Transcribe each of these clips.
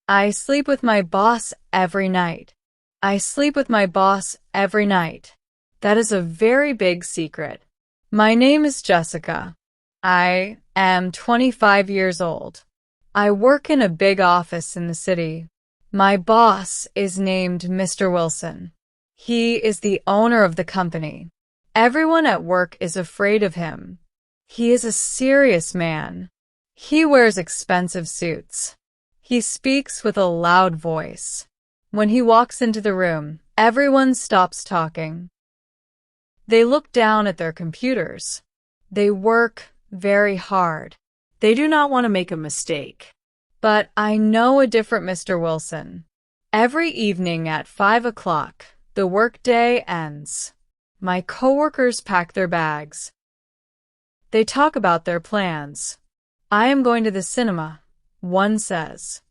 I sleep with my boss every night. I sleep with my boss every night. That is a very big secret. My name is Jessica. I am 25 years old. I work in a big office in the city. My boss is named Mr. Wilson. He is the owner of the company. Everyone at work is afraid of him. He is a serious man. He wears expensive suits. He speaks with a loud voice. When he walks into the room, everyone stops talking. They look down at their computers. They work very hard. They do not want to make a mistake. But I know a different Mr. Wilson. Every evening at 5 o'clock, the workday ends. My coworkers pack their bags. They talk about their plans. I am going to the cinema, one says.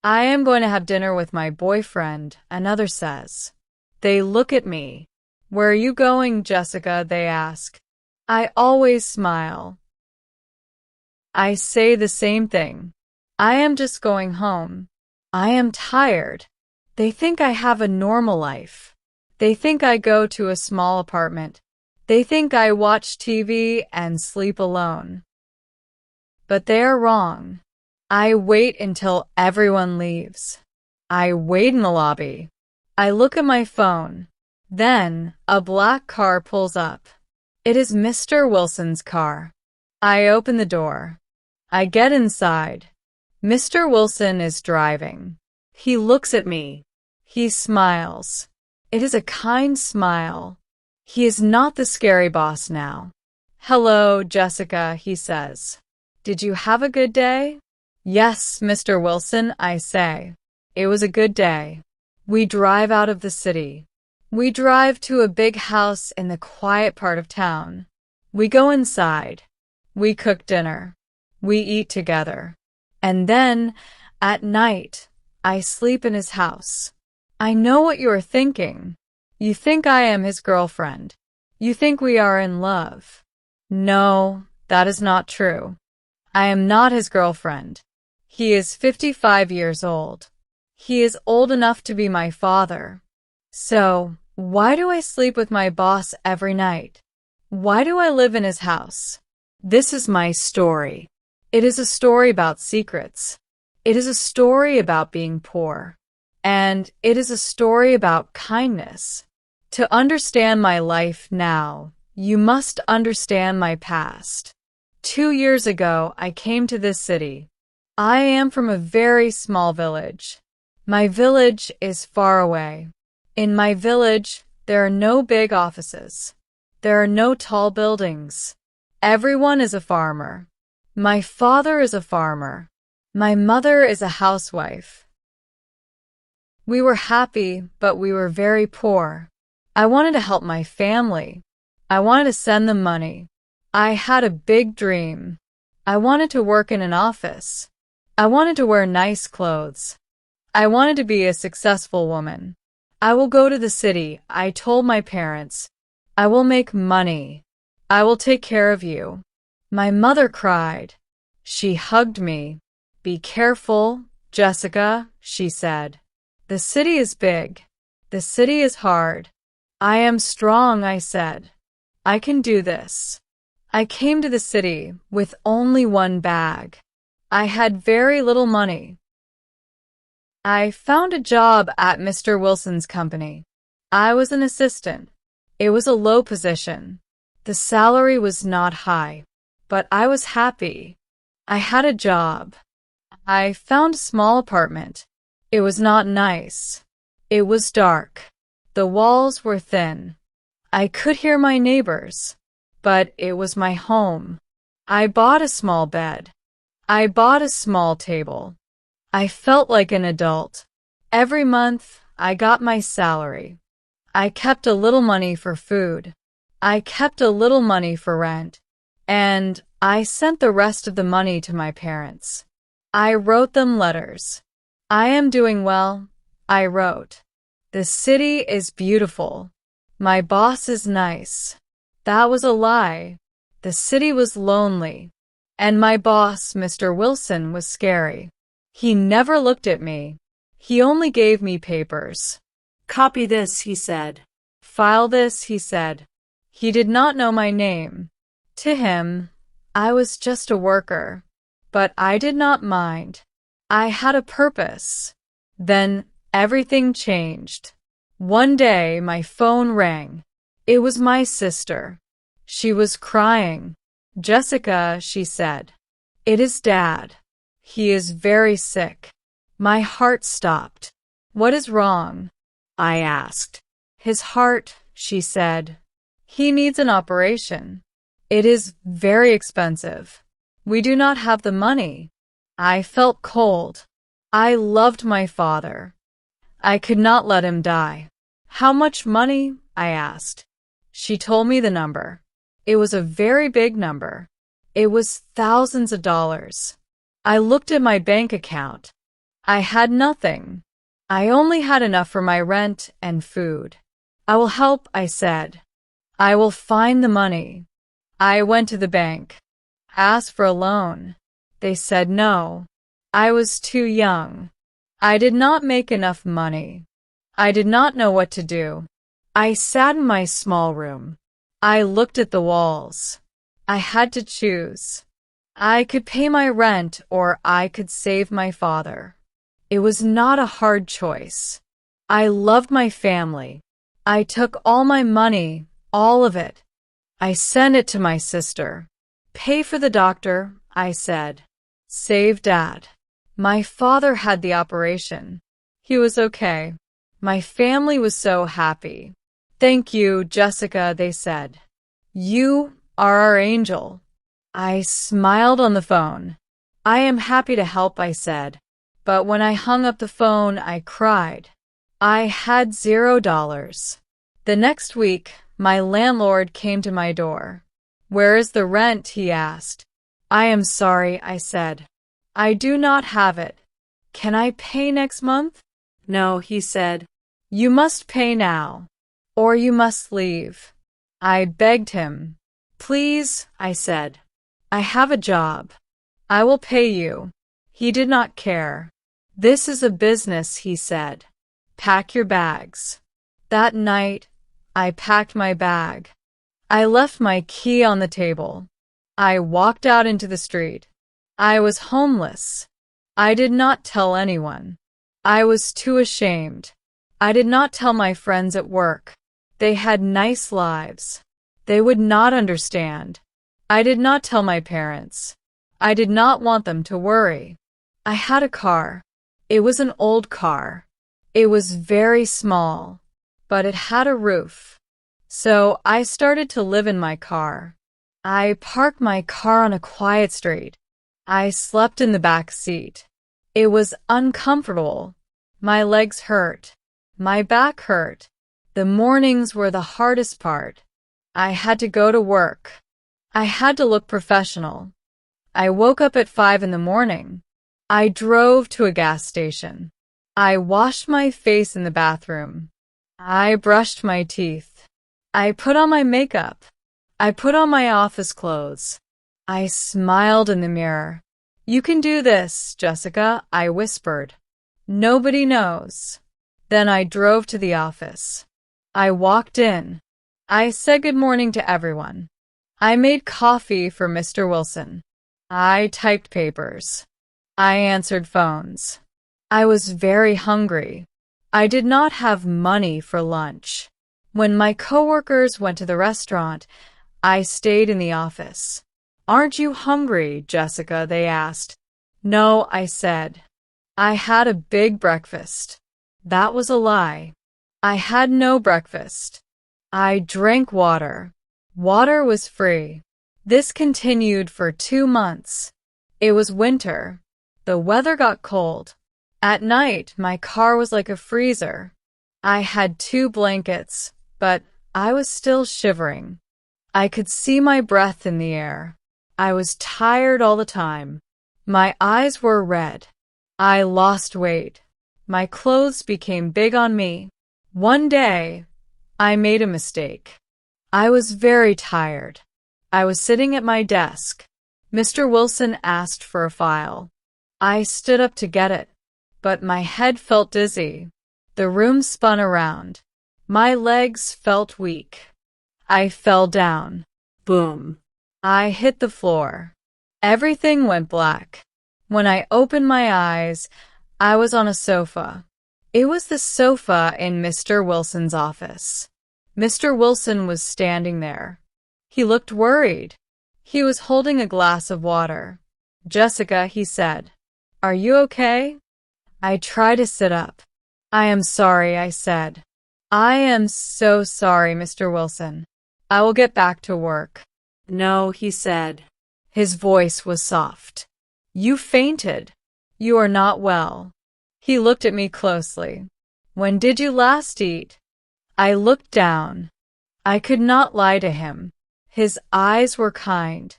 I am going to have dinner with my boyfriend, another says. They look at me. Where are you going, Jessica? They ask. I always smile. I say the same thing. I am just going home. I am tired. They think I have a normal life. They think I go to a small apartment. They think I watch TV and sleep alone. But they are wrong. I wait until everyone leaves. I wait in the lobby. I look at my phone. Then, a black car pulls up. It is Mr. Wilson's car. I open the door. I get inside. Mr. Wilson is driving. He looks at me. He smiles. It is a kind smile. He is not the scary boss now. Hello, Jessica, he says. Did you have a good day? Yes, Mr. Wilson, I say. It was a good day. We drive out of the city. We drive to a big house in the quiet part of town. We go inside. We cook dinner. We eat together. And then, at night, I sleep in his house. I know what you are thinking. You think I am his girlfriend. You think we are in love. No, that is not true. I am not his girlfriend. He is 55 years old. He is old enough to be my father. So, why do I sleep with my boss every night? Why do I live in his house? This is my story. It is a story about secrets. It is a story about being poor. And it is a story about kindness. To understand my life now, you must understand my past. 2 years ago, I came to this city. I am from a very small village. My village is far away. In my village, there are no big offices. There are no tall buildings. Everyone is a farmer. My father is a farmer. My mother is a housewife. We were happy, but we were very poor. I wanted to help my family. I wanted to send them money. I had a big dream. I wanted to work in an office. I wanted to wear nice clothes. I wanted to be a successful woman. I will go to the city, I told my parents. I will make money. I will take care of you. My mother cried. She hugged me. Be careful, Jessica, she said. The city is big. The city is hard. I am strong, I said. I can do this. I came to the city with only one bag. I had very little money. I found a job at Mr. Wilson's company. I was an assistant. It was a low position. The salary was not high, but I was happy. I had a job. I found a small apartment. It was not nice. It was dark. The walls were thin. I could hear my neighbors, but it was my home. I bought a small bed. I bought a small table. I felt like an adult. Every month, I got my salary. I kept a little money for food. I kept a little money for rent. And I sent the rest of the money to my parents. I wrote them letters. I am doing well, I wrote. The city is beautiful. My boss is nice. That was a lie. The city was lonely. And my boss, Mr. Wilson, was scary. He never looked at me. He only gave me papers. Copy this, he said. File this, he said. He did not know my name. To him, I was just a worker. But I did not mind. I had a purpose. Then everything changed. One day my phone rang. It was my sister. She was crying. Jessica, she said. It is Dad. He is very sick. My heart stopped. What is wrong? I asked. His heart, she said. He needs an operation. It is very expensive. We do not have the money. I felt cold. I loved my father. I could not let him die. How much money? I asked. She told me the number. It was a very big number. It was thousands of dollars. I looked at my bank account. I had nothing. I only had enough for my rent and food. I will help, I said. I will find the money. I went to the bank, asked for a loan. They said no. I was too young. I did not make enough money. I did not know what to do. I sat in my small room. I looked at the walls. I had to choose. I could pay my rent or I could save my father. It was not a hard choice. I loved my family. I took all my money, all of it. I sent it to my sister. Pay for the doctor, I said. Save Dad. My father had the operation. He was okay. My family was so happy. Thank you, Jessica, they said. You are our angel. I smiled on the phone. I am happy to help, I said. But when I hung up the phone, I cried. I had $0. The next week, my landlord came to my door. Where is the rent? He asked. I am sorry, I said. I do not have it. Can I pay next month? No, he said. You must pay now, or you must leave. I begged him. Please, I said. I have a job. I will pay you. He did not care. This is a business, he said. Pack your bags. That night, I packed my bag. I left my key on the table. I walked out into the street. I was homeless. I did not tell anyone. I was too ashamed. I did not tell my friends at work. They had nice lives. They would not understand. I did not tell my parents. I did not want them to worry. I had a car. It was an old car. It was very small, but it had a roof. So I started to live in my car. I parked my car on a quiet street. I slept in the back seat. It was uncomfortable. My legs hurt. My back hurt. The mornings were the hardest part. I had to go to work. I had to look professional. I woke up at 5 in the morning. I drove to a gas station. I washed my face in the bathroom. I brushed my teeth. I put on my makeup. I put on my office clothes. I smiled in the mirror. You can do this, Jessica, I whispered. Nobody knows. Then I drove to the office. I walked in. I said good morning to everyone. I made coffee for Mr. Wilson. I typed papers. I answered phones. I was very hungry. I did not have money for lunch. When my coworkers went to the restaurant, I stayed in the office. Aren't you hungry, Jessica? They asked. No, I said. I had a big breakfast. That was a lie. I had no breakfast. I drank water. Water was free. This continued for 2 months. It was winter. The weather got cold. At night, my car was like a freezer. I had 2 blankets, but I was still shivering. I could see my breath in the air. I was tired all the time. My eyes were red. I lost weight. My clothes became big on me. One day, I made a mistake. I was very tired. I was sitting at my desk. Mr. Wilson asked for a file. I stood up to get it. but my head felt dizzy. The room spun around. My legs felt weak. I fell down. Boom. I hit the floor. Everything went black. When I opened my eyes, I was on a sofa. It was the sofa in Mr. Wilson's office. Mr. Wilson was standing there. He looked worried. He was holding a glass of water. "Jessica," he said, "are you okay?" I tried to sit up. "I am sorry," I said. "I am so sorry, Mr. Wilson. I will get back to work." "No," he said. His voice was soft. "You fainted. You are not well." He looked at me closely. "When did you last eat?" I looked down. I could not lie to him. His eyes were kind.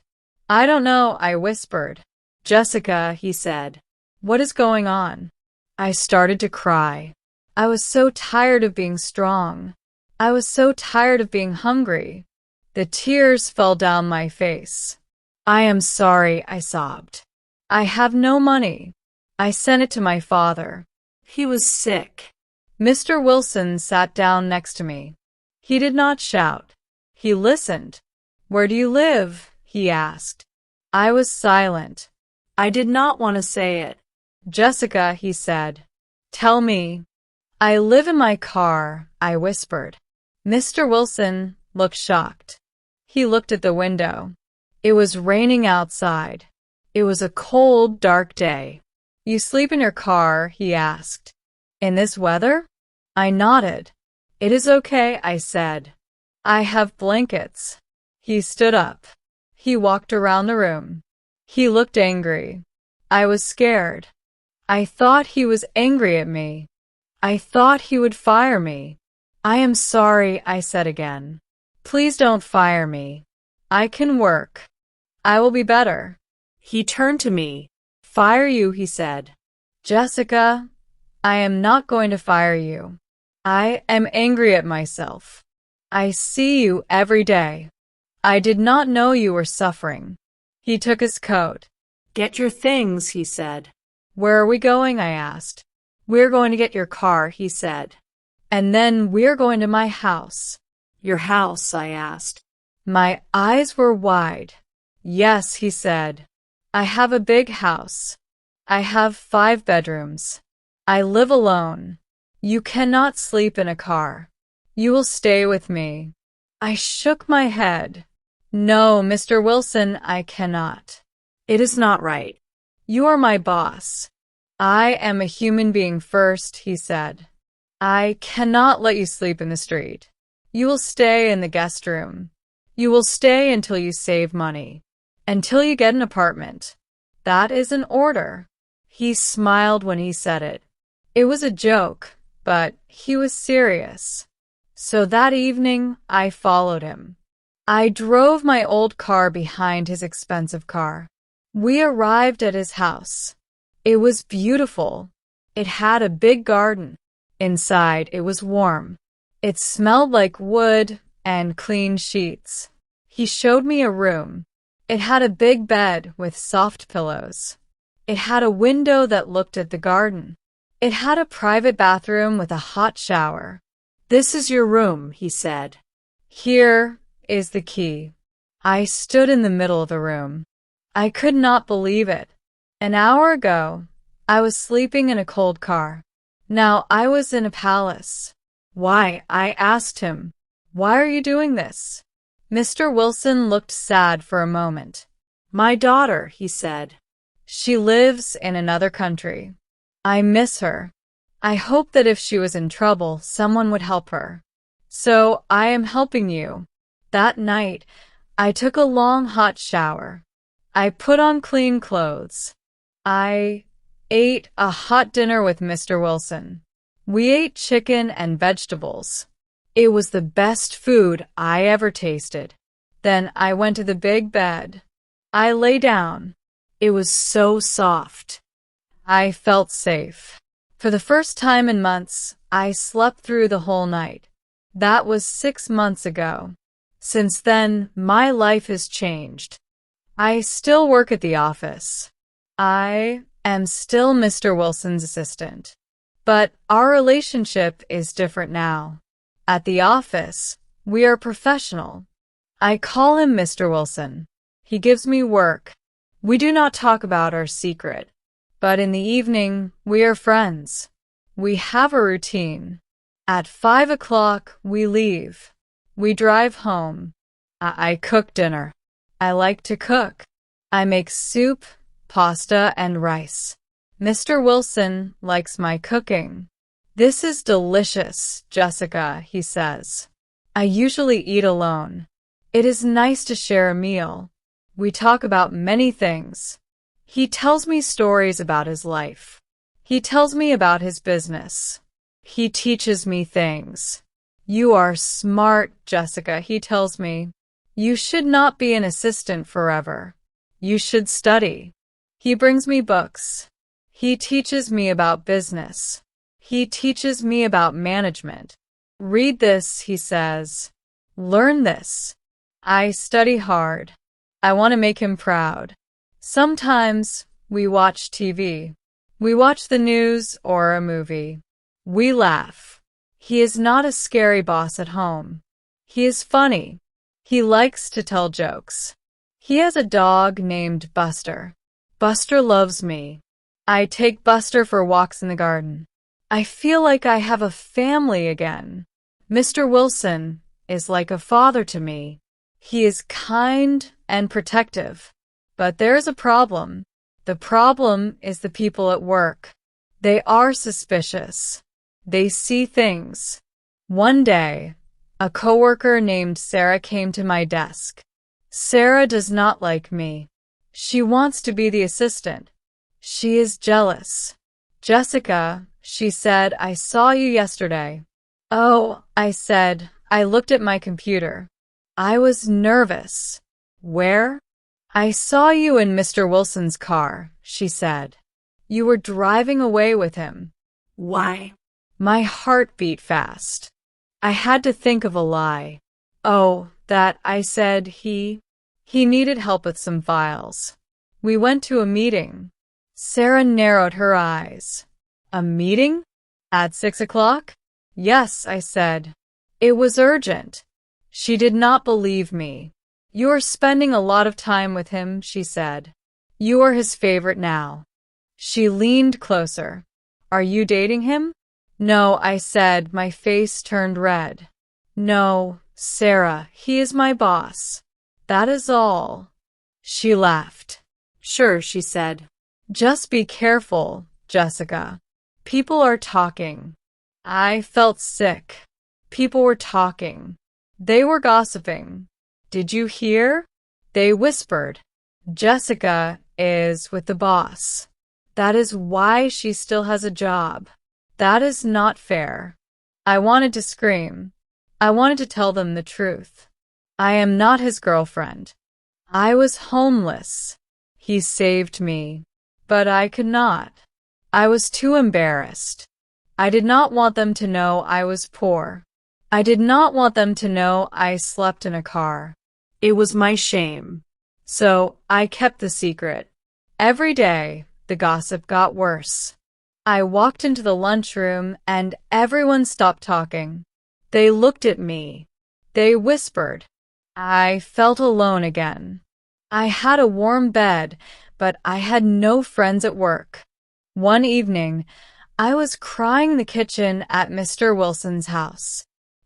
"I don't know," I whispered. "Jessica," he said, "what is going on?" I started to cry. I was so tired of being strong. I was so tired of being hungry. The tears fell down my face. "I am sorry," I sobbed. "I have no money. I sent it to my father." He was sick. Mr. Wilson sat down next to me. He did not shout. He listened. "Where do you live?" he asked. I was silent. I did not want to say it. "Jessica," he said, "tell me." "I live in my car," I whispered. Mr. Wilson looked shocked. He looked at the window. It was raining outside. It was a cold, dark day. "You sleep in your car?" he asked. "In this weather?" I nodded. "It is okay," I said. "I have blankets." He stood up. He walked around the room. He looked angry. I was scared. I thought he was angry at me. I thought he would fire me. "I am sorry," I said again. "Please don't fire me. I can work. I will be better." He turned to me. "Fire you," he said. "Jessica, I am not going to fire you. I am angry at myself. I see you every day. I did not know you were suffering." He took his coat. "Get your things," he said. "Where are we going?" I asked. "We're going to get your car," he said. "And then we're going to my house." "Your house?" I asked. My eyes were wide. "Yes," he said. "I have a big house. I have 5 bedrooms. I live alone. You cannot sleep in a car. You will stay with me." I shook my head. "No, Mr. Wilson, I cannot." "It is not right." "You are my boss. I am a human being first," he said. "I cannot let you sleep in the street. You will stay in the guest room. You will stay until you save money, until you get an apartment. That is an order." He smiled when he said it. It was a joke, but he was serious. So that evening, I followed him. I drove my old car behind his expensive car. We arrived at his house. It was beautiful. It had a big garden. Inside, it was warm. It smelled like wood and clean sheets. He showed me a room. It had a big bed with soft pillows. It had a window that looked at the garden. It had a private bathroom with a hot shower. "This is your room," he said. "Here is the key." I stood in the middle of the room. I could not believe it. An hour ago, I was sleeping in a cold car. Now I was in a palace. "Why?" I asked him. "Why are you doing this?" Mr. Wilson looked sad for a moment. "My daughter," he said. "She lives in another country. I miss her. I hope that if she was in trouble, someone would help her. So I am helping you." That night, I took a long hot shower. I put on clean clothes. I ate a hot dinner with Mr. Wilson. We ate chicken and vegetables. It was the best food I ever tasted. Then I went to the big bed. I lay down. It was so soft. I felt safe. For the first time in months, I slept through the whole night. That was 6 months ago. Since then, my life has changed. I still work at the office. I am still Mr. Wilson's assistant. But our relationship is different now. At the office, we are professional. I call him Mr. Wilson. He gives me work. We do not talk about our secret. But in the evening, we are friends. We have a routine. At 5 o'clock, we leave. We drive home. I cook dinner. I like to cook. I make soup, pasta, and rice. Mr. Wilson likes my cooking. This is delicious, Jessica, he says. I usually eat alone. It is nice to share a meal. We talk about many things. He tells me stories about his life. He tells me about his business. He teaches me things. You are smart, Jessica, he tells me. You should not be an assistant forever. You should study. He brings me books. He teaches me about business. He teaches me about management. Read this, he says. Learn this. I study hard. I want to make him proud. Sometimes we watch TV. We watch the news or a movie. We laugh. He is not a scary boss at home. He is funny. He likes to tell jokes. He has a dog named Buster. Buster loves me. I take Buster for walks in the garden. I feel like I have a family again. Mr. Wilson is like a father to me. He is kind and protective. But there's a problem. The problem is the people at work. They are suspicious. They see things. One day, a coworker named Sarah came to my desk. Sarah does not like me. She wants to be the assistant. She is jealous. Jessica, she said, I saw you yesterday. Oh, I said, I looked at my computer. I was nervous. Where? I saw you in Mr. Wilson's car, she said. You were driving away with him. Why? My heart beat fast. I had to think of a lie. Oh, that, I said, he needed help with some files. We went to a meeting. Sarah narrowed her eyes. A meeting? At 6 o'clock? Yes, I said. It was urgent. She did not believe me. You are spending a lot of time with him, she said. You are his favorite now. She leaned closer. Are you dating him? No, I said, my face turned red. No, Sarah, he is my boss. That is all. She laughed. Sure, she said. Just be careful, Jessica. People are talking. I felt sick. People were talking. They were gossiping. Did you hear? They whispered. Jessica is with the boss. That is why she still has a job. That is not fair. I wanted to scream. I wanted to tell them the truth. I am not his girlfriend. I was homeless. He saved me. But I could not. I was too embarrassed. I did not want them to know I was poor. I did not want them to know I slept in a car. It was my shame. So I kept the secret. Every day, the gossip got worse. I walked into the lunchroom and everyone stopped talking. They looked at me. They whispered. I felt alone again. I had a warm bed, but I had no friends at work. One evening, I was crying in the kitchen at Mr. Wilson's house.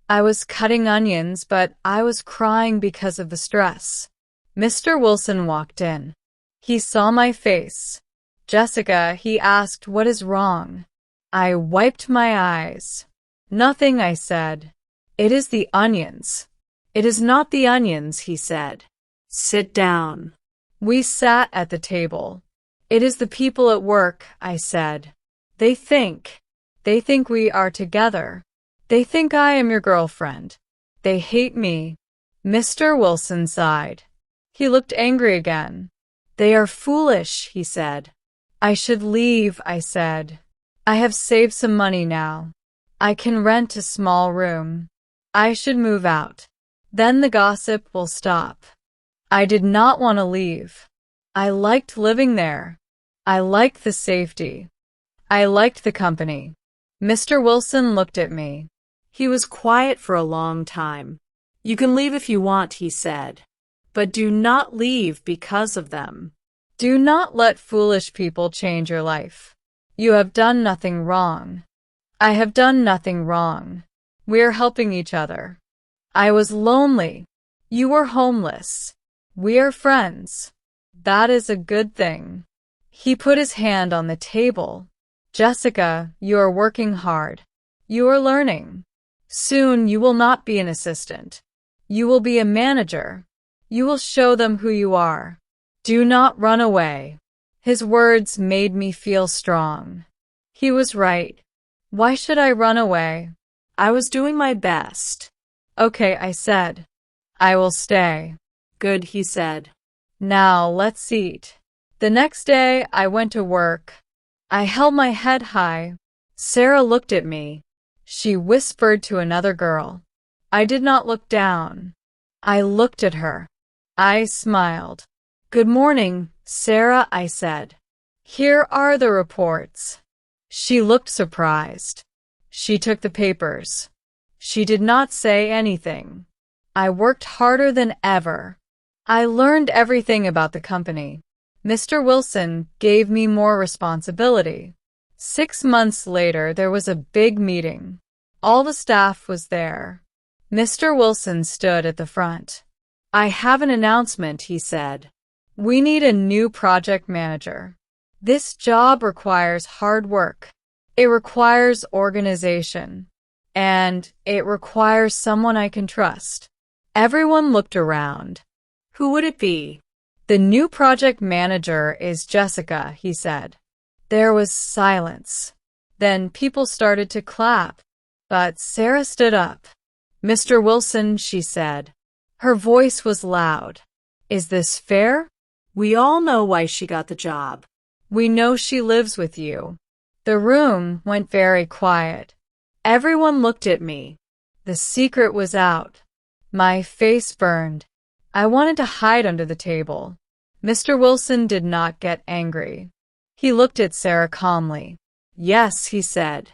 I was cutting onions, but I was crying because of the stress. Mr. Wilson walked in. He saw my face. Jessica, he asked, what is wrong? I wiped my eyes. Nothing, I said. It is the onions. It is not the onions, he said. Sit down. We sat at the table. It is the people at work, I said. They think we are together. They think I am your girlfriend. They hate me. Mr. Wilson sighed. He looked angry again. They are foolish, he said. I should leave, I said. I have saved some money now. I can rent a small room. I should move out. Then the gossip will stop. I did not want to leave. I liked living there. I liked the safety. I liked the company. Mr. Wilson looked at me. He was quiet for a long time. You can leave if you want, he said, but do not leave because of them. Do not let foolish people change your life. You have done nothing wrong. I have done nothing wrong. We are helping each other. I was lonely. You were homeless. We are friends. That is a good thing. He put his hand on the table. Jessica, you are working hard. You are learning. Soon you will not be an assistant. You will be a manager. You will show them who you are. Do not run away. His words made me feel strong. He was right. Why should I run away? I was doing my best. Okay, I said. I will stay. Good, he said. Now let's eat. The next day I went to work. I held my head high. Sarah looked at me. She whispered to another girl. I did not look down. I looked at her. I smiled. Good morning, Sarah, I said. Here are the reports. She looked surprised. She took the papers. She did not say anything. I worked harder than ever. I learned everything about the company. Mr. Wilson gave me more responsibility. 6 months later, there was a big meeting. All the staff was there. Mr. Wilson stood at the front. I have an announcement, he said. We need a new project manager. This job requires hard work. It requires organization. And it requires someone I can trust. Everyone looked around. Who would it be? The new project manager is Jessica, he said. There was silence. Then people started to clap. But Sarah stood up. Mr. Wilson, she said. Her voice was loud. Is this fair? We all know why she got the job. We know she lives with you. The room went very quiet. Everyone looked at me. The secret was out. My face burned. I wanted to hide under the table. Mr. Wilson did not get angry. He looked at Sarah calmly. Yes, he said.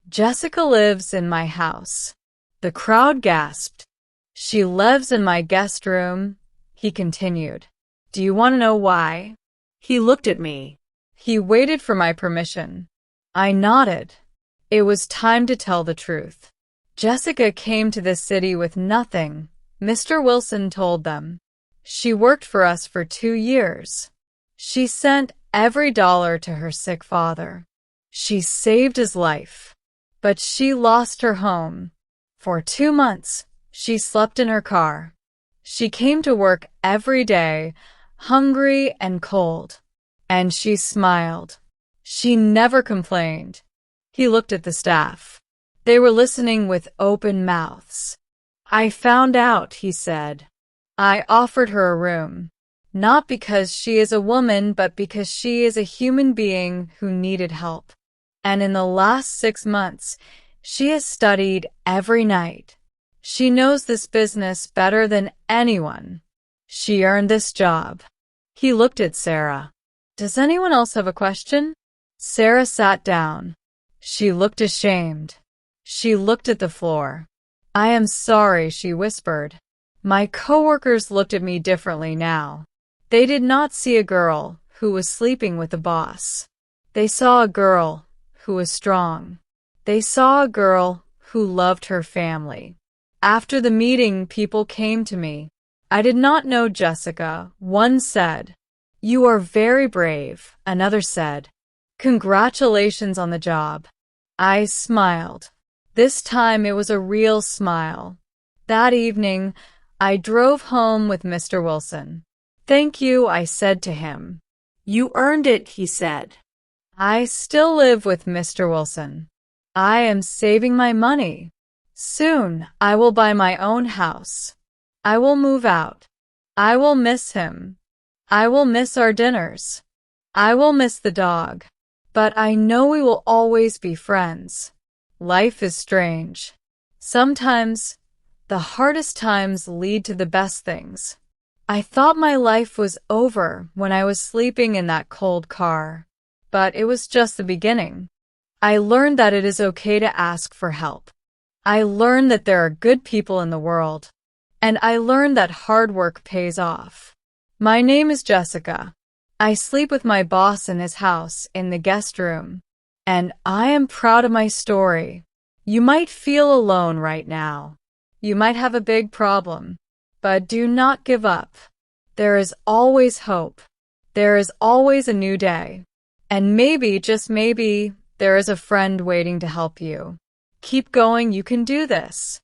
Jessica lives in my house. The crowd gasped. She lives in my guest room, he continued. Do you want to know why? He looked at me. He waited for my permission. I nodded. It was time to tell the truth. Jessica came to this city with nothing, Mr. Wilson told them. She worked for us for 2 years. She sent every dollar to her sick father. She saved his life. But she lost her home. For 2 months, she slept in her car. She came to work every day, hungry and cold. And she smiled. She never complained. He looked at the staff. They were listening with open mouths. I found out, he said. I offered her a room. Not because she is a woman, but because she is a human being who needed help. And in the last 6 months, she has studied every night. She knows this business better than anyone. She earned this job. He looked at Sarah. Does anyone else have a question? Sarah sat down. She looked ashamed. She looked at the floor. I am sorry, she whispered. My coworkers looked at me differently now. They did not see a girl who was sleeping with the boss. They saw a girl who was strong. They saw a girl who loved her family. After the meeting, people came to me. I did not know Jessica. One said, You are very brave. Another said, Congratulations on the job. I smiled. This time it was a real smile. That evening, I drove home with Mr. Wilson. Thank you, I said to him. You earned it, he said. I still live with Mr. Wilson. I am saving my money. Soon, I will buy my own house. I will move out. I will miss him. I will miss our dinners. I will miss the dog. But I know we will always be friends. Life is strange. Sometimes, the hardest times lead to the best things. I thought my life was over when I was sleeping in that cold car. but it was just the beginning. I learned that it is okay to ask for help. I learned that there are good people in the world. And I learned that hard work pays off. My name is Jessica. I sleep with my boss in his house in the guest room. And I am proud of my story. You might feel alone right now. You might have a big problem. But do not give up. There is always hope. There is always a new day. And maybe, just maybe, there is a friend waiting to help you. Keep going, you can do this.